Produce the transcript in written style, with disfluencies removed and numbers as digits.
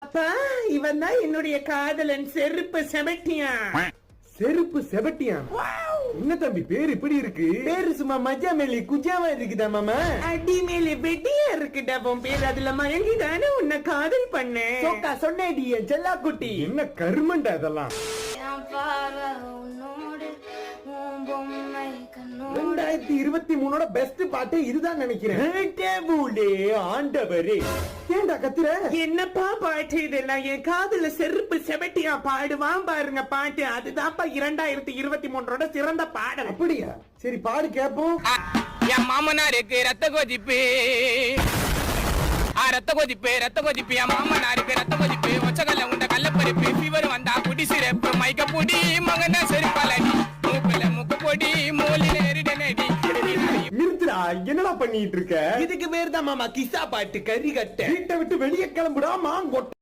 அப்பா, இவன் தான் என்னுடைய காதலன் செருப்பு செபட்டியான். செருப்பு செபட்டியான். என்ன தம்பி பேர் இப்படி இருக்கு? பேரு சும்மா மஜா மேலே குஜாவா இருக்குதா மாமா? அடி மேலே வெட்டியா இருக்குடா உன் பேர். அதுல மயங்கிதானே உன்னை காதல் பண்ணேன். சோக்கா சொன்னேடி என் செல்லா குட்டி. என்ன கருமண்டா இதெல்லாம்? 2023 பெஸ்ட் பாட்டு இதுதான் நினைக்கிறேன். ஆண்டவரே, ஏன்டா கத்துற? என்னப்பா பாட்டு இதெல்லாம்? என் காதுல செருப்பு செபட்டியா பாடுவான் பாருங்க பாட்டு. அதுதான்ப்பா 2023 சிறந்த பாடல். அப்படியா? சரி பாடு கேப்போம். என் மாமனாருக்கு ரத்த கொதிப்பு, ரத்த கொதிப்பு ரத்த கொதிப்பு. என் மாமனாருக்கு ரத்த கொதிப்பு. ஒச்சகல்ல உண்ட கள்ளப்பருப்பு. ஃபீவர் வந்தா குடி சிறப்பு. மைக்க பொடி மகன செருப்பாலடி. மூக்குல முக்கு பொடி மூலில எரிடனடி. நிறுத்துடா, என்னடா பண்ணிட்டு இருக்க? இதுக்கு பேர் தான் மாமா கிசா பாட்டு. கறி கட்ட. வீட்டை விட்டு வெளியே கிளம்புடா மாங்கொட்டை.